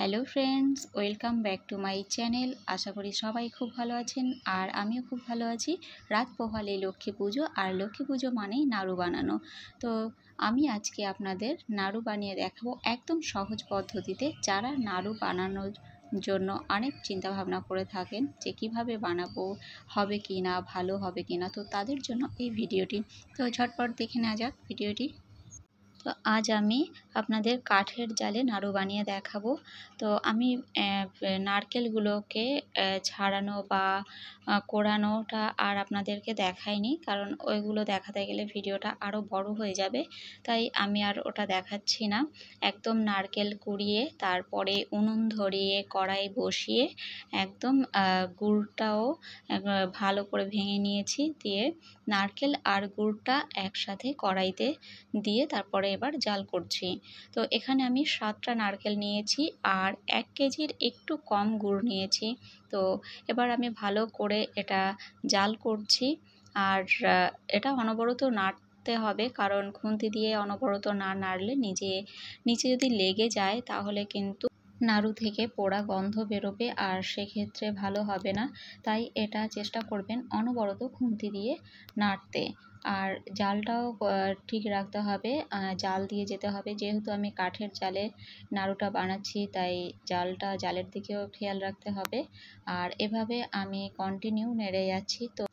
Hello friends, welcome back to my channel. আশা করি সবাই খুব ভালো আছেন আর আমিও খুব ভালো আছি। রাত পোহালে লক্ষ্মী পুজো, আর লক্ষ্মী পুজো মানেই নাড়ু বানানো। তো আমি আজকে আপনাদের নাড়ু বানিয়ে দেখাবো একদম সহজ পদ্ধতিতে। যারা নাড়ু বানানোর জন্য অনেক চিন্তাভাবনা করে থাকেন যে কিভাবে বানাবো, হবে কি না, ভালো হবে কি না, তো তাদের জন্য এই ভিডিওটি। তো ঝটপট দেখে নেওয়া যাক ভিডিওটি। তো আজ আমি আপনাদের কাঠের জালে নাড়ু বানিয়ে দেখাবো। তো আমি নারকেলগুলোকে ছাড়ানো বা কোড়ানোটা আর আপনাদেরকে দেখাইনি, কারণ ওইগুলো দেখাতে গেলে ভিডিওটা আরও বড় হয়ে যাবে, তাই আমি আর ওটা দেখাচ্ছি না। একদম নারকেল কুড়িয়ে তারপরে উনুন ধরিয়ে কড়াই বসিয়ে একদম গুড়টাও ভালো করে ভেঙে নিয়েছি, দিয়ে নারকেল আর গুড়টা একসাথে কড়াইতে দিয়ে তারপরে এবার জাল করছি। তো এখানে আমি 7টা নারকেল নিয়েছি আর 1 কেজির একটু কম গুড় নিয়েছি। তো এবার আমি ভালো করে এটা জাল করছি, আর এটা অনবরত নাড়তে হবে, কারণ খুন্তি দিয়ে অনবরত না নাড়লে নিচে যদি লেগে যায় তাহলে কিন্তু নাড়ু থেকে পোড়া গন্ধ বেরোবে, আর সেক্ষেত্রে ভালো হবে না। তাই এটা চেষ্টা করবেন অনবরত খুন্তি দিয়ে নাড়তে। আর জালটাও ঠিক রাখতে হবে, জাল দিয়ে যেতে হবে। যেহেতু আমি কাঠের জালে নাড়ুটা বানাচ্ছি, তাই জালের দিকেও খেয়াল রাখতে হবে। আর এভাবে আমি কন্টিনিউ নেড়ে যাচ্ছি। তো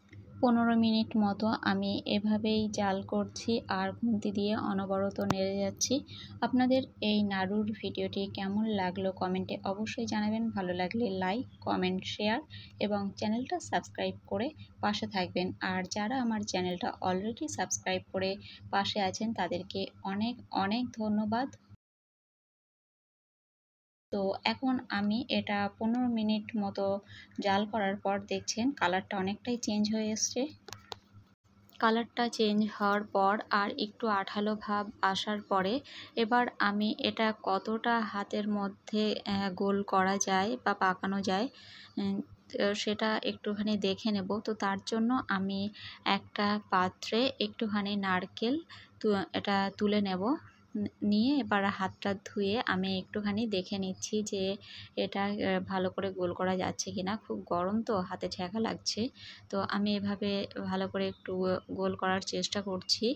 15 মিনিট মতো আমি এভাবেই জাল করছি আর খুন্তি দিয়ে অনবরত নেড়ে যাচ্ছি। আপনাদের এই নাড়ুর ভিডিওটি কেমন লাগলো কমেন্টে অবশ্যই জানাবেন। ভালো লাগলে লাইক, কমেন্ট, শেয়ার এবং চ্যানেলটা সাবস্ক্রাইব করে পাশে থাকবেন। আর যারা আমার চ্যানেলটা অলরেডি সাবস্ক্রাইব করে পাশে আছেন তাদেরকে অনেক অনেক ধন্যবাদ। তো এখন আমি এটা 15 মিনিট মতো জাল করার পর দেখছেন কালারটা অনেকটাই চেঞ্জ হয়ে এসছে। কালারটা চেঞ্জ হওয়ার পর আর একটু আঠালো ভাব আসার পরে এবার আমি এটা কতটা হাতের মধ্যে গোল করা যায় বা পাকানো যায় সেটা একটুখানি দেখে নেব। তো তার জন্য আমি একটা পাত্রে একটুখানি নারকেল এটা তুলে নেব, নিয়ে এবার হাতটা ধুয়ে আমি একটুখানি দেখে নিচ্ছি যে এটা ভালো করে গোল করা যাচ্ছে কি না। খুব গরম তো হাতে ছ্যাঁকা লাগছে, তো আমি এভাবে ভালো করে একটু গোল করার চেষ্টা করছি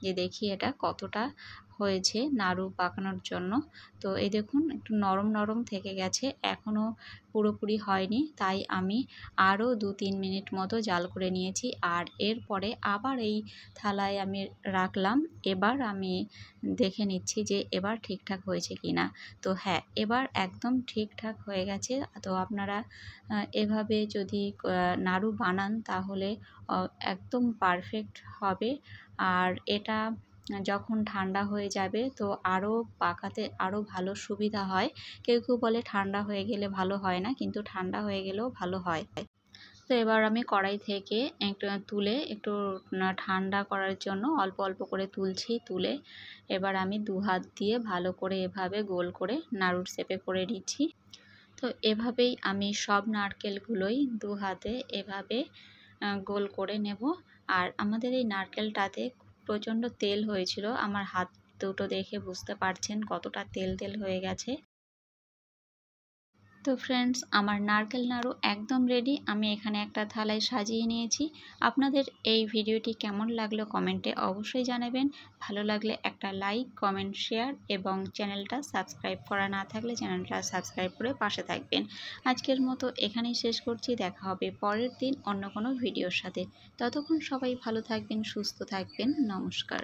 যে দেখি এটা কতটা হয়েছে নাড়ু পাকানোর জন্য। তো এই দেখুন একটু নরম নরম থেকে গেছে, এখনও পুরোপুরি হয়নি, তাই আমি আরও 2-3 মিনিট মতো জাল করে নিয়েছি। আর এরপরে আবার এই থালায় আমি রাখলাম। এবার আমি দেখে নিচ্ছি যে এবার ঠিকঠাক হয়েছে কি না। তো হ্যাঁ, এবার একদম ঠিকঠাক হয়ে গেছে। তো আপনারা এভাবে যদি নাড়ু বানান তাহলে একদম পারফেক্ট হবে। আর এটা যখন ঠান্ডা হয়ে যাবে তো আরও পাকাতে আরও ভালো সুবিধা হয়। কেউ কেউ বলে ঠান্ডা হয়ে গেলে ভালো হয় না, কিন্তু ঠান্ডা হয়ে গেলেও ভালো হয়। তো এবার আমি কড়াই থেকে তুলে একটু ঠান্ডা করার জন্য অল্প অল্প করে তুলে এবার আমি 2 হাত দিয়ে ভালো করে এভাবে গোল করে নাড়ুর শেপে করে নিচ্ছি। তো এভাবেই আমি সব নারকেলগুলোই 2 হাতে এভাবে গোল করে নেব। আর আমাদের এই নারকেলটাতে প্রচণ্ড তেল হয়েছিল, আমার হাত দুটো দেখে বুঝতে পারছেন কতটা তেল তেল হয়ে গেছে। তো ফ্রেন্ডস, আমার নারকেল নাড়ু একদম রেডি। আমি এখানে একটা থালায় সাজিয়ে নিয়েছি। আপনাদের এই ভিডিওটি কেমন লাগলো কমেন্টে অবশ্যই জানাবেন। ভালো লাগলে একটা লাইক, কমেন্ট, শেয়ার এবং চ্যানেলটা সাবস্ক্রাইব করা না থাকলে চ্যানেলটা সাবস্ক্রাইব করে পাশে থাকবেন। আজকের মতো এখানেই শেষ করছি, দেখা হবে পরের দিন অন্য কোনো ভিডিওর সাথে। ততক্ষণ সবাই ভালো থাকবেন, সুস্থ থাকবেন। নমস্কার।